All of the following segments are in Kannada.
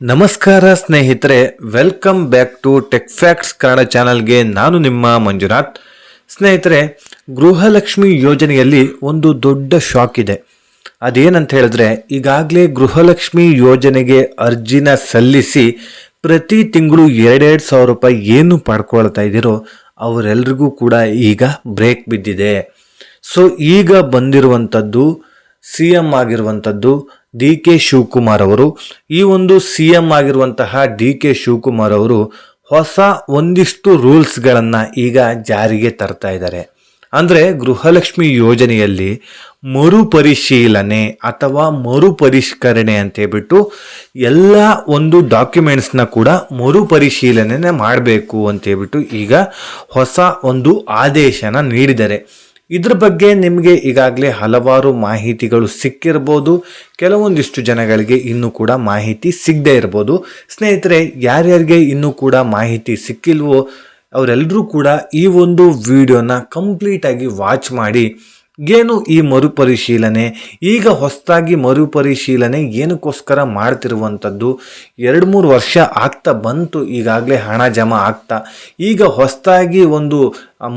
ನಮಸ್ಕಾರ ಸ್ನೇಹಿತರೆ, welcome back to tech facts Kannada ಚಾನಲ್ಗೆ. ನಾನು ನಿಮ್ಮ ಮಂಜುನಾಥ್. ಸ್ನೇಹಿತರೆ, ಗೃಹಲಕ್ಷ್ಮಿ ಯೋಜನೆಯಲ್ಲಿ ಒಂದು ದೊಡ್ಡ ಶಾಕ್ ಇದೆ. ಅದೇನಂತ ಹೇಳಿದ್ರೆ, ಈಗಾಗಲೇ ಗೃಹಲಕ್ಷ್ಮಿ ಯೋಜನೆಗೆ ಅರ್ಜಿನ ಸಲ್ಲಿಸಿ ಪ್ರತಿ ತಿಂಗಳು 2,000 ರೂಪಾಯಿ ಏನು ಪಡ್ಕೊಳ್ತಾ ಇದ್ದೀರೋ ಅವರೆಲ್ರಿಗೂ ಕೂಡ ಈಗ ಬ್ರೇಕ್ ಬಿದ್ದಿದೆ. ಸೊ ಈಗ ಬಂದಿರುವಂಥದ್ದು CM ಆಗಿರುವಂಥದ್ದು DK ಶಿವಕುಮಾರ್ ಅವರು. ಈ ಒಂದು CM ಆಗಿರುವಂತಹ DK ಶಿವಕುಮಾರ್ ಅವರು ಹೊಸ ಒಂದಿಷ್ಟು ರೂಲ್ಸ್ಗಳನ್ನು ಈಗ ಜಾರಿಗೆ ತರ್ತಾ ಇದ್ದಾರೆ. ಅಂದರೆ ಗೃಹಲಕ್ಷ್ಮಿ ಯೋಜನೆಯಲ್ಲಿ ಮರುಪರಿಶೀಲನೆ ಅಥವಾ ಮರುಪರಿಷ್ಕರಣೆ ಅಂತ ಹೇಳ್ಬಿಟ್ಟು ಎಲ್ಲ ಒಂದು ಡಾಕ್ಯುಮೆಂಟ್ಸ್ನ ಕೂಡ ಮರುಪರಿಶೀಲನೆ ಮಾಡಬೇಕು ಅಂತ ಹೇಳ್ಬಿಟ್ಟು ಈಗ ಹೊಸ ಒಂದು ಆದೇಶನ ನೀಡಿದ್ದಾರೆ. ಇದ್ರ ಬಗ್ಗೆ ನಿಮಗೆ ಈಗಾಗಲೇ ಹಲವಾರು ಮಾಹಿತಿಗಳು ಸಿಕ್ಕಿರ್ಬೋದು, ಕೆಲವೊಂದಿಷ್ಟು ಜನಗಳಿಗೆ ಇನ್ನೂ ಕೂಡ ಮಾಹಿತಿ ಸಿಗದೇ ಇರ್ಬೋದು. ಸ್ನೇಹಿತರೆ, ಯಾರ್ಯಾರಿಗೆ ಇನ್ನೂ ಕೂಡ ಮಾಹಿತಿ ಸಿಕ್ಕಿಲ್ವೋ ಅವರೆಲ್ಲರೂ ಕೂಡ ಈ ಒಂದು ವಿಡಿಯೋನ ಕಂಪ್ಲೀಟಾಗಿ ವಾಚ್ ಮಾಡಿ, ಏನು ಈ ಮರುಪರಿಶೀಲನೆ, ಈಗ ಹೊಸದಾಗಿ ಮರುಪರಿಶೀಲನೆ ಏನಕ್ಕೋಸ್ಕರ ಮಾಡ್ತಿರುವಂಥದ್ದು, 2-3 ವರ್ಷ ಆಗ್ತಾ ಬಂತು, ಈಗಾಗಲೇ ಹಣ ಜಮಾ ಆಗ್ತಾ, ಈಗ ಹೊಸದಾಗಿ ಒಂದು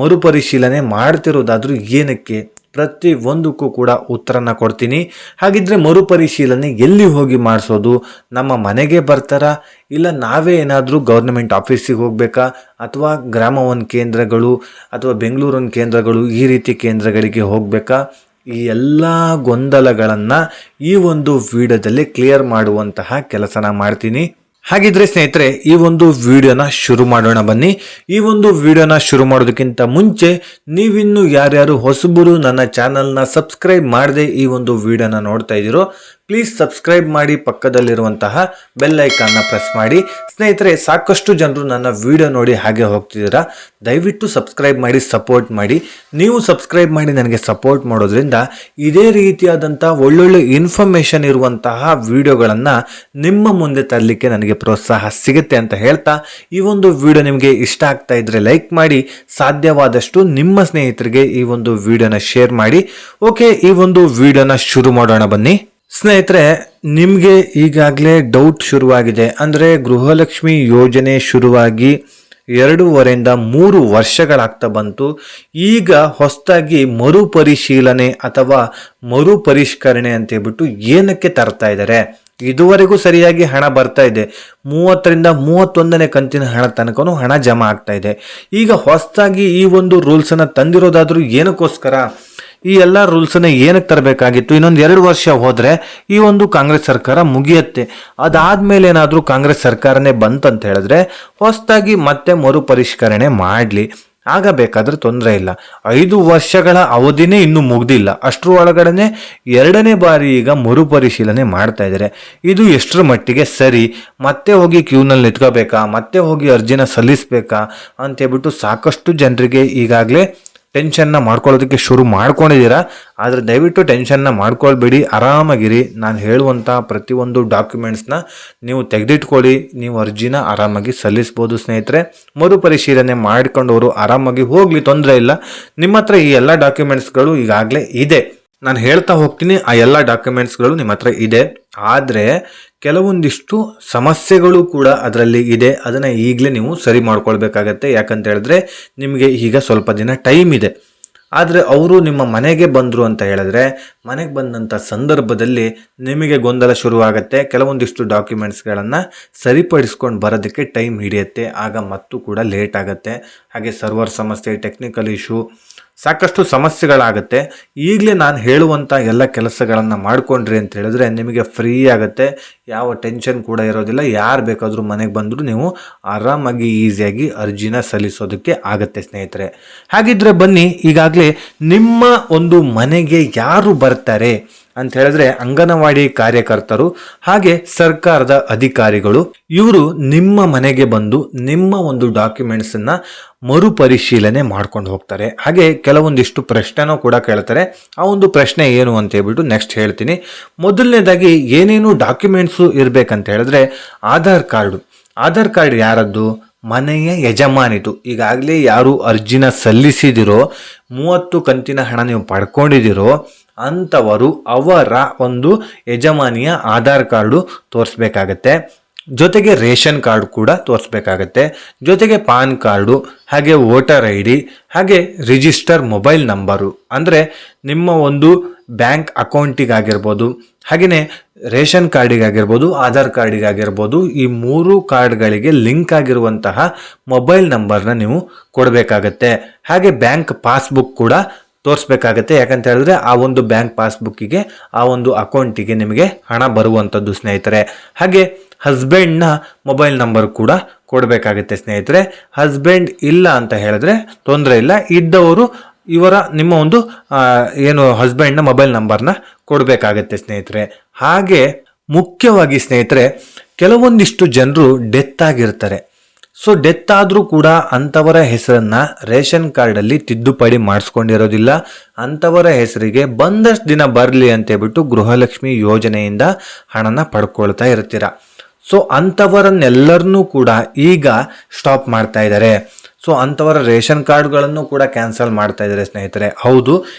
ಮರುಪರಿಶೀಲನೆ ಮಾಡ್ತಿರೋದಾದ್ರೂ ಏನಕ್ಕೆ, ಪ್ರತಿ ಒಂದಕ್ಕೂ ಕೂಡ ಉತ್ತರನ ಕೊಡ್ತೀನಿ. ಹಾಗಿದ್ರೆ ಮರುಪರಿಶೀಲನೆ ಎಲ್ಲಿ ಹೋಗಿ ಮಾಡಿಸೋದು? ನಮ್ಮ ಮನೆಗೆ ಬರ್ತಾರಾ, ಇಲ್ಲ ನಾವೇ ಏನಾದರೂ ಗೌರ್ಮೆಂಟ್ ಆಫೀಸಿಗೆ ಹೋಗಬೇಕಾ, ಅಥವಾ ಗ್ರಾಮ ಒನ್ ಕೇಂದ್ರಗಳು ಅಥವಾ ಬೆಂಗಳೂರು ಒನ್ ಕೇಂದ್ರಗಳು ಈ ರೀತಿ ಕೇಂದ್ರಗಳಿಗೆ ಹೋಗಬೇಕಾ? ಈ ಎಲ್ಲ ಗೊಂದಲಗಳನ್ನು ಈ ಒಂದು ವಿಡಿಯೋದಲ್ಲಿ ಕ್ಲಿಯರ್ ಮಾಡುವಂತಹ ಕೆಲಸನ ಮಾಡ್ತೀನಿ. ಹಾಗಿದ್ರೆ ಸ್ನೇಹಿತರೆ, ಈ ಒಂದು ವಿಡಿಯೋನ ಶುರು ಮಾಡೋಣ ಬನ್ನಿ. ಈ ಒಂದು ವಿಡಿಯೋನ ಶುರು ಮಾಡೋದಕ್ಕಿಂತ ಮುಂಚೆ ನೀವಿನ್ನು ಯಾರ್ಯಾರು ಹೊಸಬರು ನನ್ನ ಚಾನಲ್ನ ಸಬ್ಸ್ಕ್ರೈಬ್ ಮಾಡದೆ ಈ ಒಂದು ವಿಡಿಯೋನ ನೋಡ್ತಾ ಇದ್ದೀರೋ, ಪ್ಲೀಸ್ ಸಬ್ಸ್ಕ್ರೈಬ್ ಮಾಡಿ, ಪಕ್ಕದಲ್ಲಿರುವಂತಹ ಬೆಲ್ ಐಕಾನ್ನ ಪ್ರೆಸ್ ಮಾಡಿ. ಸ್ನೇಹಿತರೆ, ಸಾಕಷ್ಟು ಜನರು ನನ್ನ ವಿಡಿಯೋ ನೋಡಿ ಹಾಗೆ ಹೋಗ್ತಿದ್ದೀರಾ, ದಯವಿಟ್ಟು ಸಬ್ಸ್ಕ್ರೈಬ್ ಮಾಡಿ, ಸಪೋರ್ಟ್ ಮಾಡಿ. ನೀವು ಸಬ್ಸ್ಕ್ರೈಬ್ ಮಾಡಿ ನನಗೆ ಸಪೋರ್ಟ್ ಮಾಡೋದ್ರಿಂದ ಇದೇ ರೀತಿಯಾದಂಥ ಒಳ್ಳೊಳ್ಳೆ ಇನ್ಫಾರ್ಮೇಷನ್ ಇರುವಂತಹ ವಿಡಿಯೋಗಳನ್ನು ನಿಮ್ಮ ಮುಂದೆ ತರಲಿಕ್ಕೆ ನನಗೆ ಪ್ರೋತ್ಸಾಹ ಸಿಗುತ್ತೆ ಅಂತ ಹೇಳ್ತಾ, ಈ ಒಂದು ವಿಡಿಯೋ ನಿಮಗೆ ಇಷ್ಟ ಆಗ್ತಾ ಇದ್ರೆ ಲೈಕ್ ಮಾಡಿ, ಸಾಧ್ಯವಾದಷ್ಟು ನಿಮ್ಮ ಸ್ನೇಹಿತರಿಗೆ ಈ ಒಂದು ವಿಡಿಯೋನ ಶೇರ್ ಮಾಡಿ. ಓಕೆ, ಈ ಒಂದು ವಿಡಿಯೋನ ಶುರು ಮಾಡೋಣ ಬನ್ನಿ. ಸ್ನೇಹಿತರೆ, ನಿಮಗೆ ಈಗಾಗಲೇ ಡೌಟ್ ಶುರುವಾಗಿದೆ. ಅಂದರೆ ಗೃಹಲಕ್ಷ್ಮಿ ಯೋಜನೆ ಶುರುವಾಗಿ 2.5-3 ವರ್ಷಗಳಾಗ್ತಾ ಬಂತು. ಈಗ ಹೊಸದಾಗಿ ಮರುಪರಿಶೀಲನೆ ಅಥವಾ ಮರುಪರಿಷ್ಕರಣೆ ಅಂತ ಹೇಳ್ಬಿಟ್ಟು ಏನಕ್ಕೆ ತರ್ತಾ ಇದ್ದಾರೆ? ಇದುವರೆಗೂ ಸರಿಯಾಗಿ ಹಣ ಬರ್ತಾ ಇದೆ, 30ರಿಂದ 31ನೇ ಕಂತಿನ ಹಣ ತನಕನೂ ಹಣ ಜಮಾ ಆಗ್ತಾ ಇದೆ. ಈಗ ಹೊಸದಾಗಿ ಈ ಒಂದು ರೂಲ್ಸನ್ನು ತಂದಿರೋದಾದ್ರೂ ಏನಕ್ಕೋಸ್ಕರ? ಈ ಎಲ್ಲ ರೂಲ್ಸನ್ನ ಏನಕ್ಕೆ ತರಬೇಕಾಗಿತ್ತು? ಇನ್ನೊಂದು 2 ವರ್ಷ ಹೋದರೆ ಈ ಒಂದು ಕಾಂಗ್ರೆಸ್ ಸರ್ಕಾರ ಮುಗಿಯುತ್ತೆ. ಅದಾದ್ಮೇಲೆ ಏನಾದರೂ ಕಾಂಗ್ರೆಸ್ ಸರ್ಕಾರನೇ ಬಂತಂತ ಹೇಳಿದ್ರೆ ಹೊಸದಾಗಿ ಮತ್ತೆ ಮರುಪರಿಷ್ಕರಣೆ ಮಾಡಲಿ, ಆಗ ಬೇಕಾದ್ರೆ ತೊಂದರೆ ಇಲ್ಲ. 5 ವರ್ಷಗಳ ಅವಧಿನೇ ಇನ್ನೂ ಮುಗ್ದಿಲ್ಲ, ಅಷ್ಟರ ಒಳಗಡೆ 2ನೇ ಬಾರಿ ಈಗ ಮರುಪರಿಶೀಲನೆ ಮಾಡ್ತಾ ಇದ್ದಾರೆ. ಇದು ಎಷ್ಟರ ಮಟ್ಟಿಗೆ ಸರಿ? ಮತ್ತೆ ಹೋಗಿ ಕ್ಯೂನಲ್ಲಿ ನಿಂತ್ಕೋಬೇಕಾ, ಮತ್ತೆ ಹೋಗಿ ಅರ್ಜಿನ ಸಲ್ಲಿಸಬೇಕಾ ಅಂತೇಳ್ಬಿಟ್ಟು ಸಾಕಷ್ಟು ಜನರಿಗೆ ಈಗಾಗಲೇ ಟೆನ್ಷನ್ನ ಮಾಡ್ಕೊಳ್ಳೋದಕ್ಕೆ ಶುರು ಮಾಡ್ಕೊಂಡಿದ್ದೀರಾ. ಆದರೆ ದಯವಿಟ್ಟು ಟೆನ್ಷನ್ನ ಮಾಡ್ಕೊಳ್ಬೇಡಿ, ಆರಾಮಾಗಿರಿ. ನಾನು ಹೇಳುವಂಥ ಪ್ರತಿಯೊಂದು ಡಾಕ್ಯುಮೆಂಟ್ಸ್ನ ನೀವು ತೆಗೆದಿಟ್ಕೊಳ್ಳಿ, ನೀವು ಅರ್ಜಿನ ಆರಾಮಾಗಿ ಸಲ್ಲಿಸ್ಬೋದು. ಸ್ನೇಹಿತರೆ, ಮರುಪರಿಶೀಲನೆ ಮಾಡಿಕೊಂಡವರು ಆರಾಮಾಗಿ ಹೋಗಲಿ, ತೊಂದರೆ ಇಲ್ಲ. ನಿಮ್ಮ ಹತ್ರ ಈ ಎಲ್ಲ ಡಾಕ್ಯುಮೆಂಟ್ಸ್ಗಳು ಈಗಾಗಲೇ ಇದೆ. ನಾನು ಹೇಳ್ತಾ ಹೋಗ್ತೀನಿ, ಆ ಎಲ್ಲ ಡಾಕ್ಯುಮೆಂಟ್ಸ್ಗಳು ನಿಮ್ಮ ಹತ್ರ ಇದೆ. ಆದರೆ ಕೆಲವೊಂದಿಷ್ಟು ಸಮಸ್ಯೆಗಳು ಕೂಡ ಅದರಲ್ಲಿ ಇದೆ, ಅದನ್ನು ಈಗಲೇ ನೀವು ಸರಿ ಮಾಡ್ಕೊಳ್ಬೇಕಾಗತ್ತೆ. ಯಾಕಂತ ಹೇಳಿದ್ರೆ ನಿಮಗೆ ಈಗ ಸ್ವಲ್ಪ ದಿನ ಟೈಮ್ ಇದೆ. ಆದರೆ ಅವರು ನಿಮ್ಮ ಮನೆಗೆ ಬಂದರು ಅಂತ ಹೇಳಿದ್ರೆ, ಮನೆಗೆ ಬಂದಂಥ ಸಂದರ್ಭದಲ್ಲಿ ನಿಮಗೆ ಗೊಂದಲ ಶುರುವಾಗುತ್ತೆ. ಕೆಲವೊಂದಿಷ್ಟು ಡಾಕ್ಯುಮೆಂಟ್ಸ್ಗಳನ್ನು ಸರಿಪಡಿಸ್ಕೊಂಡು ಬರೋದಕ್ಕೆ ಟೈಮ್ ಹಿಡಿಯುತ್ತೆ, ಆಗ ಮತ್ತು ಕೂಡ ಲೇಟ್ ಆಗುತ್ತೆ. ಹಾಗೆ ಸರ್ವರ್ ಸಮಸ್ಯೆ, ಟೆಕ್ನಿಕಲ್ ಇಶ್ಯೂ, ಸಾಕಷ್ಟು ಸಮಸ್ಯೆಗಳಾಗುತ್ತೆ. ಈಗಲೇ ನಾನು ಹೇಳುವಂಥ ಎಲ್ಲ ಕೆಲಸಗಳನ್ನು ಮಾಡಿಕೊಂಡ್ರಿ ಅಂತ ಹೇಳಿದ್ರೆ ನಿಮಗೆ ಫ್ರೀ ಆಗುತ್ತೆ, ಯಾವ ಟೆನ್ಷನ್ ಕೂಡ ಇರೋದಿಲ್ಲ. ಯಾರು ಬೇಕಾದರೂ ಮನೆಗೆ ಬಂದರೂ ನೀವು ಆರಾಮಾಗಿ ಈಸಿಯಾಗಿ ಅರ್ಜಿನ ಸಲ್ಲಿಸೋದಕ್ಕೆ ಆಗುತ್ತೆ. ಸ್ನೇಹಿತರೆ, ಹಾಗಿದ್ರೆ ಬನ್ನಿ, ಈಗಾಗಲೇ ನಿಮ್ಮ ಒಂದು ಮನೆಗೆ ಯಾರು ಬರ್ತಾರೆ ಅಂತ ಹೇಳಿದ್ರೆ ಅಂಗನವಾಡಿ ಕಾರ್ಯಕರ್ತರು ಹಾಗೆ ಸರ್ಕಾರದ ಅಧಿಕಾರಿಗಳು. ಇವರು ನಿಮ್ಮ ಮನೆಗೆ ಬಂದು ನಿಮ್ಮ ಒಂದು ಡಾಕ್ಯುಮೆಂಟ್ಸನ್ನು ಮರುಪರಿಶೀಲನೆ ಮಾಡ್ಕೊಂಡು ಹೋಗ್ತಾರೆ. ಹಾಗೆ ಕೆಲವೊಂದಿಷ್ಟು ಪ್ರಶ್ನೆನೂ ಕೂಡ ಕೇಳ್ತಾರೆ. ಆ ಒಂದು ಪ್ರಶ್ನೆ ಏನು ಅಂತ ಹೇಳ್ಬಿಟ್ಟು ನೆಕ್ಸ್ಟ್ ಹೇಳ್ತೀನಿ. ಮೊದಲನೇದಾಗಿ ಏನೇನು ಡಾಕ್ಯುಮೆಂಟ್ಸು ಇರಬೇಕಂತ ಹೇಳಿದ್ರೆ, ಆಧಾರ್ ಕಾರ್ಡ್ ಯಾರದ್ದು? ಮನೆಯ ಯಜಮಾನಿತು. ಈಗಾಗಲೇ ಯಾರು ಅರ್ಜಿನ ಸಲ್ಲಿಸಿದಿರೋ, 30 ಕಂತಿನ ಹಣ ನೀವು ಪಡ್ಕೊಂಡಿದ್ದೀರೋ ಅಂಥವರು ಅವರ ಒಂದು ಯಜಮಾನಿಯ ಆಧಾರ್ ಕಾರ್ಡು ತೋರಿಸ್ಬೇಕಾಗತ್ತೆ. ಜೊತೆಗೆ ರೇಷನ್ ಕಾರ್ಡ್ ಕೂಡ ತೋರಿಸ್ಬೇಕಾಗತ್ತೆ, ಜೊತೆಗೆ ಪಾನ್ ಕಾರ್ಡು, ಹಾಗೆ ವೋಟರ್ ಐ ಡಿ, ಹಾಗೆ ರಿಜಿಸ್ಟರ್ ಮೊಬೈಲ್ ನಂಬರು, ಅಂದರೆ ನಿಮ್ಮ ಒಂದು ಬ್ಯಾಂಕ್ ಅಕೌಂಟಿಗಾಗಿರ್ಬೋದು, ಹಾಗೆಯೇ ರೇಷನ್ ಕಾರ್ಡಿಗಾಗಿರ್ಬೋದು, ಆಧಾರ್ ಕಾರ್ಡಿಗಾಗಿರ್ಬೋದು, ಈ 3 ಕಾರ್ಡ್ಗಳಿಗೆ ಲಿಂಕ್ ಆಗಿರುವಂತಹ ಮೊಬೈಲ್ ನಂಬರ್ನ ನೀವು ಕೊಡಬೇಕಾಗತ್ತೆ. ಹಾಗೆ ಬ್ಯಾಂಕ್ ಪಾಸ್ಬುಕ್ ಕೂಡ ತೋರಿಸ್ಬೇಕಾಗತ್ತೆ. ಯಾಕಂತ ಹೇಳಿದ್ರೆ ಆ ಒಂದು ಬ್ಯಾಂಕ್ ಪಾಸ್ಬುಕ್ಕಿಗೆ, ಆ ಒಂದು ಅಕೌಂಟಿಗೆ ನಿಮಗೆ ಹಣ ಬರುವಂಥದ್ದು ಸ್ನೇಹಿತರೆ. ಹಾಗೆ ಹಸ್ಬೆಂಡ್ನ ಮೊಬೈಲ್ ನಂಬರ್ ಕೂಡ ಕೊಡಬೇಕಾಗುತ್ತೆ ಸ್ನೇಹಿತರೆ. ಹಸ್ಬೆಂಡ್ ಇಲ್ಲ ಅಂತ ಹೇಳಿದ್ರೆ ತೊಂದರೆ ಇಲ್ಲ, ಇದ್ದವರು ನಿಮ್ಮ ಒಂದು ಏನು ಹಸ್ಬೆಂಡ್ನ ಮೊಬೈಲ್ ನಂಬರ್ನ ಕೊಡಬೇಕಾಗತ್ತೆ ಸ್ನೇಹಿತರೆ. ಹಾಗೆ ಮುಖ್ಯವಾಗಿ ಸ್ನೇಹಿತರೆ, ಕೆಲವೊಂದಿಷ್ಟು ಜನರು ಡೆತ್ ಆಗಿರ್ತಾರೆ. ಸೊ ಡೆತ್ ಆದರೂ ಕೂಡ ಅಂಥವರ ಹೆಸರನ್ನು ರೇಷನ್ ಕಾರ್ಡಲ್ಲಿ ತಿದ್ದುಪಡಿ ಮಾಡಿಸ್ಕೊಂಡಿರೋದಿಲ್ಲ. ಅಂಥವರ ಹೆಸರಿಗೆ ಬಂದಷ್ಟು ದಿನ ಬರಲಿ ಅಂತೇಳ್ಬಿಟ್ಟು ಗೃಹಲಕ್ಷ್ಮಿ ಯೋಜನೆಯಿಂದ ಹಣನ ಪಡ್ಕೊಳ್ತಾ ಇರ್ತೀರ. ಸೊ ಅಂಥವರನ್ನೆಲ್ಲರನ್ನೂ ಕೂಡ ಈಗ ಸ್ಟಾಪ್ ಮಾಡ್ತಾ ಇದ್ದಾರೆ. ಸೊ ಅಂಥವರ ರೇಷನ್ ಕಾರ್ಡ್ಗಳನ್ನು ಕೂಡ ಕ್ಯಾನ್ಸಲ್ ಮಾಡ್ತಾ ಇದ್ದಾರೆ ಸ್ನೇಹಿತರೆ. ಹೌದು,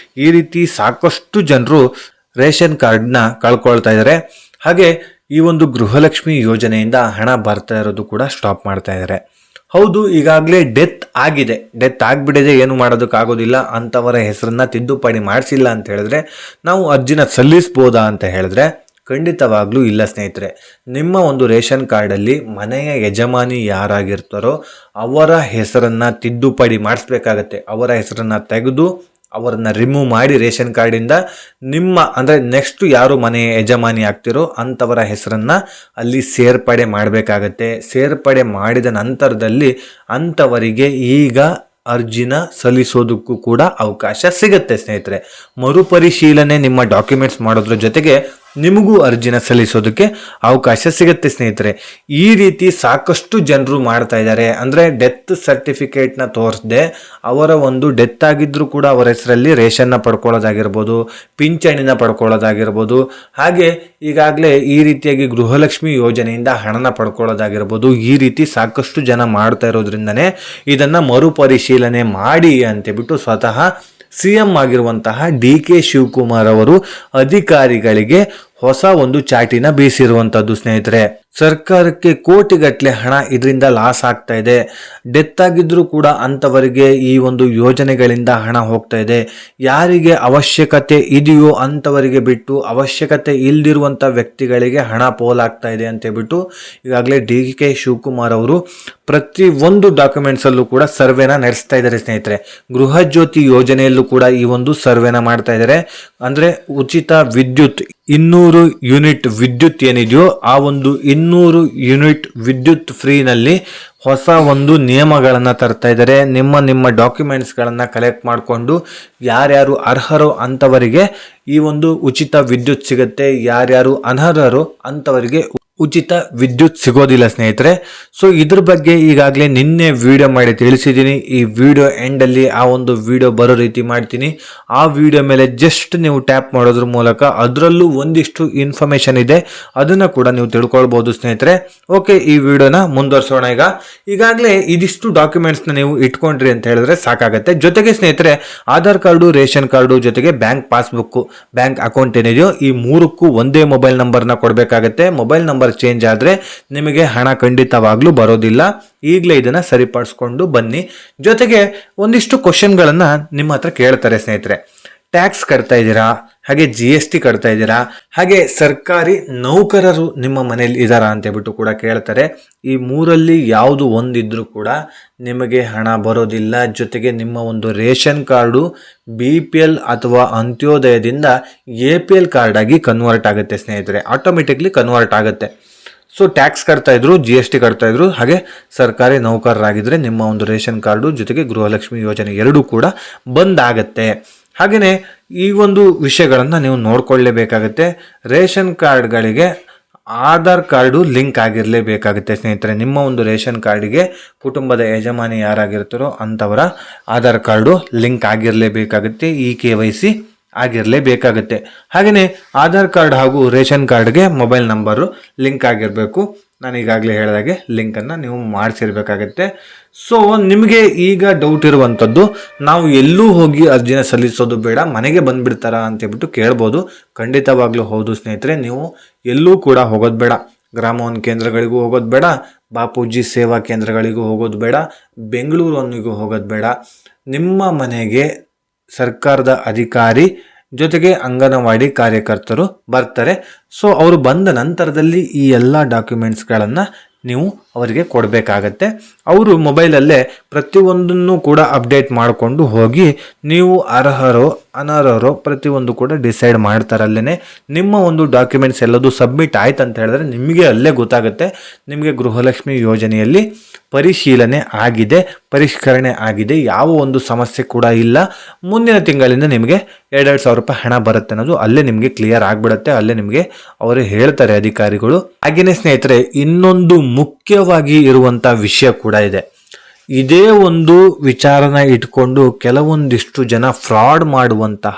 ಈ ರೀತಿ ಸಾಕಷ್ಟು ಜನರು ರೇಷನ್ ಕಾರ್ಡ್ನ ಕಳ್ಕೊಳ್ತಾ ಇದ್ದಾರೆ. ಹಾಗೆ ಈ ಒಂದು ಗೃಹಲಕ್ಷ್ಮಿ ಯೋಜನೆಯಿಂದ ಹಣ ಬರ್ತಾ ಇರೋದು ಕೂಡ ಸ್ಟಾಪ್ ಮಾಡ್ತಾ ಇದ್ದಾರೆ. ಹೌದು, ಈಗಾಗಲೇ ಡೆತ್ ಆಗಿದೆ, ಡೆತ್ ಆಗಿಬಿಟ್ಟಿದೆ, ಏನು ಮಾಡೋದಕ್ಕಾಗೋದಿಲ್ಲ. ಅಂಥವರ ಹೆಸರನ್ನ ತಿದ್ದುಪಡಿ ಮಾಡಿಸಿಲ್ಲ ಅಂತ ಹೇಳಿದ್ರೆ ನಾವು ಅರ್ಜಿನ ಸಲ್ಲಿಸ್ಬೋದಾ ಅಂತ ಹೇಳಿದ್ರೆ ಖಂಡಿತವಾಗ್ಲೂ ಇಲ್ಲ ಸ್ನೇಹಿತರೆ. ನಿಮ್ಮ ಒಂದು ರೇಷನ್ ಕಾರ್ಡಲ್ಲಿ ಮನೆಯ ಯಜಮಾನಿ ಯಾರಾಗಿರ್ತಾರೋ ಅವರ ಹೆಸರನ್ನು ತಿದ್ದುಪಡಿ ಮಾಡಿಸ್ಬೇಕಾಗತ್ತೆ. ಅವರ ಹೆಸರನ್ನು ತೆಗೆದು ಅವರನ್ನ ರಿಮೂವ್ ಮಾಡಿ ರೇಷನ್ ಕಾರ್ಡಿಂದ ನಿಮ್ಮ ಅಂದರೆ ನೆಕ್ಸ್ಟ್ ಯಾರು ಮನೆಯ ಯಜಮಾನಿ ಆಗ್ತಿರೋ ಅಂಥವರ ಹೆಸರನ್ನು ಅಲ್ಲಿ ಸೇರ್ಪಡೆ ಮಾಡಬೇಕಾಗತ್ತೆ. ಸೇರ್ಪಡೆ ಮಾಡಿದ ನಂತರದಲ್ಲಿ ಅಂಥವರಿಗೆ ಈಗ ಅರ್ಜಿನ ಸಲ್ಲಿಸೋದಕ್ಕೂ ಕೂಡ ಅವಕಾಶ ಸಿಗುತ್ತೆ ಸ್ನೇಹಿತರೆ. ಮರುಪರಿಶೀಲನೆ ನಿಮ್ಮ ಡಾಕ್ಯುಮೆಂಟ್ಸ್ ಮಾಡೋದ್ರ ಜೊತೆಗೆ ನಿಮಗೂ ಅರ್ಜಿನ ಸಲ್ಲಿಸೋದಕ್ಕೆ ಅವಕಾಶ ಸಿಗುತ್ತೆ ಸ್ನೇಹಿತರೆ. ಈ ರೀತಿ ಸಾಕಷ್ಟು ಜನರು ಮಾಡ್ತಾ ಇದ್ದಾರೆ. ಅಂದರೆ ಡೆತ್ ಸರ್ಟಿಫಿಕೇಟ್ನ ತೋರಿಸದೆ ಅವರ ಒಂದು ಡೆತ್ ಆಗಿದ್ರೂ ಕೂಡ ಅವರ ಹೆಸರಲ್ಲಿ ರೇಷನ್ನ ಪಡ್ಕೊಳ್ಳೋದಾಗಿರ್ಬೋದು, ಪಿಂಚಣಿನ ಪಡ್ಕೊಳ್ಳೋದಾಗಿರ್ಬೋದು, ಹಾಗೆ ಈಗಾಗಲೇ ಈ ರೀತಿಯಾಗಿ ಗೃಹಲಕ್ಷ್ಮಿ ಯೋಜನೆಯಿಂದ ಹಣನ ಪಡ್ಕೊಳ್ಳೋದಾಗಿರ್ಬೋದು, ಈ ರೀತಿ ಸಾಕಷ್ಟು ಜನ ಮಾಡ್ತಾ ಇರೋದ್ರಿಂದನೇ ಇದನ್ನು ಮರುಪರಿಶೀಲನೆ ಮಾಡಿ ಅಂತೇಳ್ಬಿಟ್ಟು ಸ್ವತಃ CM ಆಗಿರುವಂತಹ DK ಶಿವಕುಮಾರ್ ಅವರು ಅಧಿಕಾರಿಗಳಿಗೆ ಹೊಸ ಒಂದು ಚಾಟಿನ ಬೀಸಿರುವಂಥದ್ದು ಸ್ನೇಹಿತರೆ. ಸರ್ಕಾರಕ್ಕೆ ಕೋಟಿಗಟ್ಟಲೆ ಹಣ ಇದರಿಂದ ಲಾಸ್ ಆಗ್ತಾ ಇದೆ. ಡೆತ್ ಆಗಿದ್ರೂ ಕೂಡ ಅಂಥವರಿಗೆ ಈ ಒಂದು ಯೋಜನೆಗಳಿಂದ ಹಣ ಹೋಗ್ತಾ ಇದೆ. ಯಾರಿಗೆ ಅವಶ್ಯಕತೆ ಇದೆಯೋ ಅಂಥವರಿಗೆ ಬಿಟ್ಟು ಅವಶ್ಯಕತೆ ಇಲ್ದಿರುವಂಥ ವ್ಯಕ್ತಿಗಳಿಗೆ ಹಣ ಪೋಲಾಗ್ತಾ ಇದೆ ಅಂತೇಳ್ಬಿಟ್ಟು ಈಗಾಗಲೇ DK ಶಿವಕುಮಾರ್ ಅವರು ಪ್ರತಿ ಒಂದು ಡಾಕ್ಯುಮೆಂಟ್ಸಲ್ಲೂ ಕೂಡ ಸರ್ವೆನ ನಡೆಸ್ತಾ ಇದ್ದಾರೆ ಸ್ನೇಹಿತರೆ. ಗೃಹ ಜ್ಯೋತಿ ಯೋಜನೆಯಲ್ಲೂ ಕೂಡ ಈ ಒಂದು ಸರ್ವೆನ ಮಾಡ್ತಾ ಇದ್ದಾರೆ. ಅಂದರೆ ಉಚಿತ ವಿದ್ಯುತ್ 200 ಯೂನಿಟ್ ವಿದ್ಯುತ್ ಏನಿದೆಯೋ ಆ ಒಂದು 200 ಯೂನಿಟ್ ವಿದ್ಯುತ್ ಫ್ರೀನಲ್ಲಿ ಹೊಸ ಒಂದು ನಿಯಮಗಳನ್ನು ತರ್ತಾ ಇದ್ದಾರೆ. ನಿಮ್ಮ ಡಾಕ್ಯುಮೆಂಟ್ಸ್ಗಳನ್ನು ಕಲೆಕ್ಟ್ ಮಾಡಿಕೊಂಡು ಯಾರ್ಯಾರು ಅರ್ಹರೋ ಅಂಥವರಿಗೆ ಈ ಒಂದು ಉಚಿತ ವಿದ್ಯುತ್ ಸಿಗುತ್ತೆ, ಯಾರ್ಯಾರು ಅನರ್ಹರೋ ಅಂಥವರಿಗೆ ಉಚಿತ ವಿದ್ಯುತ್ ಸಿಗೋದಿಲ್ಲ ಸ್ನೇಹಿತರೆ. ಸೊ ಇದ್ರ ಬಗ್ಗೆ ಈಗಾಗಲೇ ನಿನ್ನೆ ವಿಡಿಯೋ ಮಾಡಿ ತಿಳಿಸಿದ್ದೀನಿ. ಈ ವಿಡಿಯೋ ಎಂಡಲ್ಲಿ ಆ ಒಂದು ವಿಡಿಯೋ ಬರೋ ರೀತಿ ಮಾಡ್ತೀನಿ. ಆ ವಿಡಿಯೋ ಮೇಲೆ ಜಸ್ಟ್ ನೀವು ಟ್ಯಾಪ್ ಮಾಡೋದ್ರ ಮೂಲಕ ಅದರಲ್ಲೂ ಒಂದಿಷ್ಟು ಇನ್ಫಾರ್ಮೇಷನ್ ಇದೆ, ಅದನ್ನು ಕೂಡ ನೀವು ತಿಳ್ಕೊಳ್ಬೋದು ಸ್ನೇಹಿತರೆ. ಓಕೆ, ಈ ವಿಡಿಯೋನ ಮುಂದುವರ್ಸೋಣ. ಈಗಾಗಲೇ ಇದಿಷ್ಟು ಡಾಕ್ಯುಮೆಂಟ್ಸ್ನ ನೀವು ಇಟ್ಕೊಂಡ್ರಿ ಅಂತ ಹೇಳಿದ್ರೆ ಸಾಕಾಗತ್ತೆ. ಜೊತೆಗೆ ಸ್ನೇಹಿತರೆ, ಆಧಾರ್ ಕಾರ್ಡು, ರೇಷನ್ ಕಾರ್ಡು, ಜೊತೆಗೆ ಬ್ಯಾಂಕ್ ಪಾಸ್ಬುಕ್ಕು, ಬ್ಯಾಂಕ್ ಅಕೌಂಟ್ ಏನಿದೆಯೋ ಈ 3ಕ್ಕೂ ಒಂದೇ ಮೊಬೈಲ್ ನಂಬರ್ನ ಕೊಡಬೇಕಾಗತ್ತೆ. ಮೊಬೈಲ್ ನಂಬರ್ ಚೇಂಜ್ ಆದರೆ ನಿಮಗೆ ಹಣ ಖಂಡಿತವಾಗ್ಲೂ ಬರೋದಿಲ್ಲ. ಈಗಲೇ ಇದನ್ನು ಸರಿಪಡಿಸ್ಕೊಂಡು ಬನ್ನಿ. ಜೊತೆಗೆ ಒಂದಿಷ್ಟು ಕ್ವಶನ್ಗಳನ್ನು ನಿಮ್ಮ ಹತ್ರ ಕೇಳ್ತಾರೆ ಸ್ನೇಹಿತರೆ. ಟ್ಯಾಕ್ಸ್ ಕಟ್ತಾ ಇದ್ದೀರಾ, ಹಾಗೆ GST ಕಟ್ತಾ ಇದ್ದೀರಾ, ಹಾಗೆ ಸರ್ಕಾರಿ ನೌಕರರು ನಿಮ್ಮ ಮನೇಲಿ ಇದ್ದಾರಾ ಅಂತೇಳ್ಬಿಟ್ಟು ಕೂಡ ಕೇಳ್ತಾರೆ. ಈ 3ರಲ್ಲಿ ಯಾವುದು ಒಂದಿದ್ರೂ ಕೂಡ ನಿಮಗೆ ಹಣ ಬರೋದಿಲ್ಲ. ಜೊತೆಗೆ ನಿಮ್ಮ ಒಂದು ರೇಷನ್ ಕಾರ್ಡು BPL ಅಥವಾ ಅಂತ್ಯೋದಯದಿಂದ APL ಕಾರ್ಡ್ ಆಗಿ ಕನ್ವರ್ಟ್ ಆಗುತ್ತೆ ಸ್ನೇಹಿತರೆ, ಆಟೋಮೆಟಿಕ್ಲಿ ಕನ್ವರ್ಟ್ ಆಗುತ್ತೆ. ಸೊ ಟ್ಯಾಕ್ಸ್ ಕಟ್ತಾ ಇದ್ರು, GST ಕಟ್ತಾ ಇದ್ರು, ಹಾಗೆ ಸರ್ಕಾರಿ ನೌಕರರಾಗಿದ್ದರೆ ನಿಮ್ಮ ಒಂದು ರೇಷನ್ ಕಾರ್ಡು ಜೊತೆಗೆ ಗೃಹಲಕ್ಷ್ಮಿ ಯೋಜನೆ ಎರಡೂ ಕೂಡ ಬಂದಾಗತ್ತೆ. ಹಾಗೆಯೇ ಈ ಒಂದು ವಿಷಯಗಳನ್ನು ನೀವು ನೋಡ್ಕೊಳ್ಳೇಬೇಕಾಗತ್ತೆ. ರೇಷನ್ ಕಾರ್ಡ್ಗಳಿಗೆ ಆಧಾರ್ ಕಾರ್ಡು ಲಿಂಕ್ ಆಗಿರಲೇಬೇಕಾಗುತ್ತೆ ಸ್ನೇಹಿತರೆ. ನಿಮ್ಮ ಒಂದು ರೇಷನ್ ಕಾರ್ಡಿಗೆ ಕುಟುಂಬದ ಯಜಮಾನಿ ಯಾರಾಗಿರ್ತಾರೋ ಅಂಥವರ ಆಧಾರ್ ಕಾರ್ಡು ಲಿಂಕ್ ಆಗಿರಲೇಬೇಕಾಗುತ್ತೆ, ಈ KYC ಆಗಿರಲೇಬೇಕಾಗುತ್ತೆ. ಹಾಗೆಯೇ ಆಧಾರ್ ಕಾರ್ಡ್ ಹಾಗೂ ರೇಷನ್ ಕಾರ್ಡ್ಗೆ ಮೊಬೈಲ್ ನಂಬರು ಲಿಂಕ್ ಆಗಿರಬೇಕು. ನಾನು ಈಗಾಗಲೇ ಹೇಳಿದಾಗೆ ಲಿಂಕನ್ನು ನೀವು ಮಾಡಿಸಿರ್ಬೇಕಾಗತ್ತೆ. ಸೊ ನಿಮಗೆ ಈಗ ಡೌಟ್ ಇರುವಂಥದ್ದು, ನಾವು ಎಲ್ಲೂ ಹೋಗಿ ಅರ್ಜಿನ ಸಲ್ಲಿಸೋದು ಬೇಡ, ಮನೆಗೆ ಬಂದುಬಿಡ್ತಾರಾ ಅಂತೇಳ್ಬಿಟ್ಟು ಕೇಳ್ಬೋದು. ಖಂಡಿತವಾಗ್ಲೂ ಹೌದು ಸ್ನೇಹಿತರೆ, ನೀವು ಎಲ್ಲೂ ಕೂಡ ಹೋಗೋದು ಬೇಡ. ಗ್ರಾಮೋನ್ ಕೇಂದ್ರಗಳಿಗೂ ಹೋಗೋದು ಬೇಡ, ಬಾಪೂಜಿ ಸೇವಾ ಕೇಂದ್ರಗಳಿಗೂ ಹೋಗೋದು ಬೇಡ, ಬೆಂಗಳೂರೊಂದಿಗೂ ಹೋಗೋದು ಬೇಡ. ನಿಮ್ಮ ಮನೆಗೆ ಸರ್ಕಾರದ ಅಧಿಕಾರಿ ಜೊತೆಗೆ ಅಂಗನವಾಡಿ ಕಾರ್ಯಕರ್ತರು ಬರ್ತಾರೆ. ಸೊ ಅವರು ಬಂದ ನಂತರದಲ್ಲಿ ಈ ಎಲ್ಲ ಡಾಕ್ಯುಮೆಂಟ್ಸ್ಗಳನ್ನು ನೀವು ಅವರಿಗೆ ಕೊಡಬೇಕಾಗತ್ತೆ. ಅವರು ಮೊಬೈಲಲ್ಲೇ ಪ್ರತಿಯೊಂದನ್ನು ಕೂಡ ಅಪ್ಡೇಟ್ ಮಾಡಿಕೊಂಡು ಹೋಗಿ ನೀವು ಅರ್ಹರೋ ಅನರ್ಹರೋ ಪ್ರತಿಯೊಂದು ಕೂಡ ಡಿಸೈಡ್ ಮಾಡ್ತಾರಲ್ಲೇ. ನಿಮ್ಮ ಒಂದು ಡಾಕ್ಯುಮೆಂಟ್ಸ್ ಎಲ್ಲದೂ ಸಬ್ಮಿಟ್ ಆಯ್ತು ಅಂತ ಹೇಳಿದ್ರೆ ನಿಮಗೆ ಅಲ್ಲೇ ಗೊತ್ತಾಗುತ್ತೆ ನಿಮಗೆ ಗೃಹಲಕ್ಷ್ಮಿ ಯೋಜನೆಯಲ್ಲಿ ಪರಿಶೀಲನೆ ಆಗಿದೆ, ಪರಿಷ್ಕರಣೆ ಆಗಿದೆ, ಯಾವ ಒಂದು ಸಮಸ್ಯೆ ಕೂಡ ಇಲ್ಲ, ಮುಂದಿನ ತಿಂಗಳಿಂದ ನಿಮಗೆ 2,000 ರೂಪಾಯಿ ಹಣ ಬರುತ್ತೆ ಅನ್ನೋದು ಅಲ್ಲೇ ನಿಮಗೆ ಕ್ಲಿಯರ್ ಆಗಿಬಿಡುತ್ತೆ. ಅಲ್ಲೇ ನಿಮಗೆ ಅವರು ಹೇಳ್ತಾರೆ ಅಧಿಕಾರಿಗಳು. ಹಾಗೆಯೇ ಸ್ನೇಹಿತರೆ, ಇನ್ನೊಂದು ಮುಖ್ಯವಾಗಿ ಇರುವಂಥ ವಿಷಯ ಕೂಡ ಇದೆ. ಇದೇ ಒಂದು ವಿಚಾರನ ಇಟ್ಕೊಂಡು ಕೆಲವೊಂದಿಷ್ಟು ಜನ ಫ್ರಾಡ್ ಮಾಡುವಂತಹ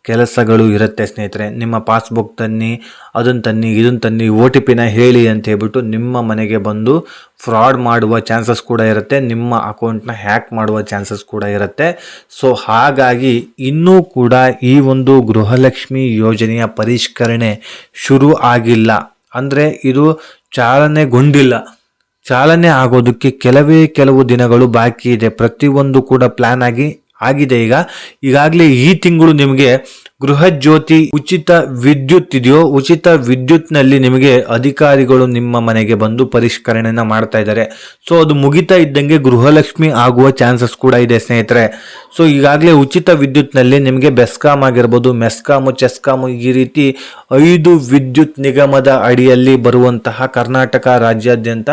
ಕೆಲಸಗಳು ಇರುತ್ತೆ ಸ್ನೇಹಿತರೆ. ನಿಮ್ಮ ಪಾಸ್ಬುಕ್ ತನ್ನಿ, ಅದನ್ನು ತನ್ನಿ, ಇದನ್ನು ತನ್ನಿ, OTP ಹೇಳಿ ಅಂತ ಹೇಳ್ಬಿಟ್ಟು ನಿಮ್ಮ ಮನೆಗೆ ಬಂದು ಫ್ರಾಡ್ ಮಾಡುವ ಚಾನ್ಸಸ್ ಕೂಡ ಇರುತ್ತೆ, ನಿಮ್ಮ ಅಕೌಂಟ್ನ ಹ್ಯಾಕ್ ಮಾಡುವ ಚಾನ್ಸಸ್ ಕೂಡ ಇರುತ್ತೆ. ಸೊ ಹಾಗಾಗಿ ಇನ್ನೂ ಕೂಡ ಈ ಒಂದು ಗೃಹಲಕ್ಷ್ಮಿ ಯೋಜನೆಯ ಪರಿಷ್ಕರಣೆ ಶುರು ಆಗಿಲ್ಲ, ಅಂದರೆ ಇದು ಚಾಲನೆಗೊಂಡಿಲ್ಲ. ಚಾಲನೆ ಆಗೋದಕ್ಕೆ ಕೆಲವು ದಿನಗಳು ಬಾಕಿ ಇದೆ. ಪ್ರತಿಯೊಂದು ಕೂಡ ಪ್ಲಾನ್ ಆಗಿದೆ. ಈಗಾಗಲೇ ಈ ತಿಂಗಳು ನಿಮಗೆ ಗೃಹ ಜ್ಯೋತಿ ಉಚಿತ ವಿದ್ಯುತ್ ಇದೆಯೋ, ಉಚಿತ ವಿದ್ಯುತ್ನಲ್ಲಿ ನಿಮಗೆ ಅಧಿಕಾರಿಗಳು ನಿಮ್ಮ ಮನೆಗೆ ಬಂದು ಪರಿಷ್ಕರಣೆನ ಮಾಡ್ತಾ ಇದ್ದಾರೆ. ಸೊ ಅದು ಮುಗಿತಾ ಇದ್ದಂಗೆ ಗೃಹಲಕ್ಷ್ಮಿ ಆಗುವ ಚಾನ್ಸಸ್ ಕೂಡ ಇದೆ ಸ್ನೇಹಿತರೆ. ಸೊ ಈಗಾಗಲೇ ಉಚಿತ ವಿದ್ಯುತ್ನಲ್ಲಿ ನಿಮಗೆ ಬೆಸ್ಕಾಮ್ ಆಗಿರ್ಬೋದು, ಮೆಸ್ಕಾಮು, ಚೆಸ್ಕಾಮು, ಈ ರೀತಿ 5 ವಿದ್ಯುತ್ ನಿಗಮದ ಅಡಿಯಲ್ಲಿ ಬರುವಂತಹ ಕರ್ನಾಟಕ ರಾಜ್ಯಾದ್ಯಂತ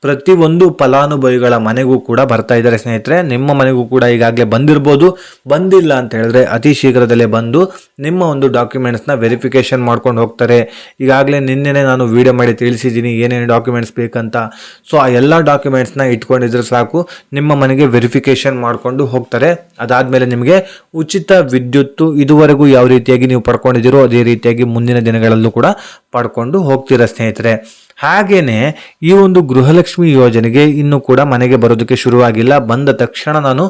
ಪ್ರತಿಯೊಂದು ಫಲಾನುಭವಿಗಳ ಮನೆಗೂ ಕೂಡ ಬರ್ತಾ ಇದ್ದಾರೆ ಸ್ನೇಹಿತರೆ. ನಿಮ್ಮ ಮನೆಗೂ ಕೂಡ ಈಗಾಗಲೇ ಬಂದಿರ್ಬೋದು. ಬಂದಿಲ್ಲ ಅಂತ ಹೇಳಿದ್ರೆ ಅತಿ ಶೀಘ್ರದಲ್ಲೇ ಬಂದು ನಿಮ್ಮ ಒಂದು ಡಾಕ್ಯುಮೆಂಟ್ಸ್ನ ವೆರಿಫಿಕೇಷನ್ ಮಾಡ್ಕೊಂಡು ಹೋಗ್ತಾರೆ. ಈಗಾಗಲೇ ನಿನ್ನೆ ನಾನು ವಿಡಿಯೋ ಮಾಡಿ ತಿಳಿಸಿದ್ದೀನಿ ಏನೇನು ಡಾಕ್ಯುಮೆಂಟ್ಸ್ ಬೇಕಂತ. ಸೊ ಆ ಎಲ್ಲ ಡಾಕ್ಯುಮೆಂಟ್ಸ್ನ ಇಟ್ಕೊಂಡಿದ್ರೆ ಸಾಕು, ನಿಮ್ಮ ಮನೆಗೆ ವೆರಿಫಿಕೇಷನ್ ಮಾಡಿಕೊಂಡು ಹೋಗ್ತಾರೆ. ಅದಾದಮೇಲೆ ನಿಮಗೆ ಉಚಿತ ವಿದ್ಯುತ್ತು ಇದುವರೆಗೂ ಯಾವ ರೀತಿಯಾಗಿ ನೀವು ಪಡ್ಕೊಂಡಿದ್ದೀರೋ ಅದೇ ರೀತಿಯಾಗಿ ಮುಂದಿನ ದಿನಗಳಲ್ಲೂ ಕೂಡ ಪಡ್ಕೊಂಡು ಹೋಗ್ತೀರಾ ಸ್ನೇಹಿತರೆ. ಹಾಗೇನೆ ಈ ಒಂದು ಗೃಹಲಕ್ಷ್ಮಿ ಯೋಜನೆಗೆ ಇನ್ನೂ ಕೂಡ ಮನೆಗೆ ಬರೋದಕ್ಕೆ ಶುರುವಾಗಿಲ್ಲ. ಬಂದ ತಕ್ಷಣ ನಾನು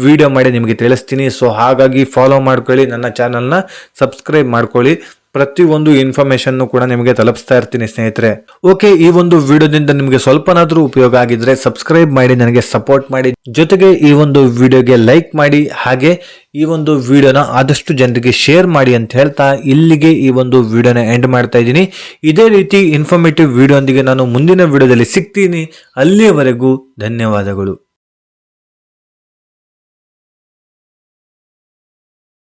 ವಿಡಿಯೋ ಮಾಡಿ ನಿಮಗೆ ತಿಳಿಸ್ತೀನಿ. ಸೊ ಹಾಗಾಗಿ ಫಾಲೋ ಮಾಡ್ಕೊಳ್ಳಿ, ನನ್ನ ಚಾನಲ್ನ ಸಬ್ಸ್ಕ್ರೈಬ್ ಮಾಡ್ಕೊಳ್ಳಿ. ಪ್ರತಿಯೊಂದು ಇನ್ಫಾರ್ಮೇಶನ್ ಕೂಡ ನಿಮಗೆ ತಲುಪಿಸ್ತಾ ಇರ್ತೀನಿ ಸ್ನೇಹಿತರೆ. ಓಕೆ, ಈ ಒಂದು ವಿಡಿಯೋದಿಂದ ನಿಮಗೆ ಸ್ವಲ್ಪನಾದ್ರೂ ಉಪಯೋಗ ಆಗಿದ್ರೆ ಸಬ್ಸ್ಕ್ರೈಬ್ ಮಾಡಿ, ನನಗೆ ಸಪೋರ್ಟ್ ಮಾಡಿ, ಜೊತೆಗೆ ಈ ಒಂದು ವಿಡಿಯೋಗೆ ಲೈಕ್ ಮಾಡಿ, ಹಾಗೆ ಈ ಒಂದು ವಿಡಿಯೋನ ಆದಷ್ಟು ಜನರಿಗೆ ಶೇರ್ ಮಾಡಿ ಅಂತ ಹೇಳ್ತಾ ಇಲ್ಲಿಗೆ ಈ ಒಂದು ವಿಡಿಯೋನ ಎಂಡ್ ಮಾಡ್ತಾ ಇದ್ದೀನಿ. ಇದೇ ರೀತಿ ಇನ್ಫಾರ್ಮೇಟಿವ್ ವಿಡಿಯೋ ಒಂದಿಗೆ ನಾನು ಮುಂದಿನ ವಿಡಿಯೋದಲ್ಲಿ ಸಿಗ್ತೀನಿ. ಅಲ್ಲಿಯವರೆಗೂ ಧನ್ಯವಾದಗಳು.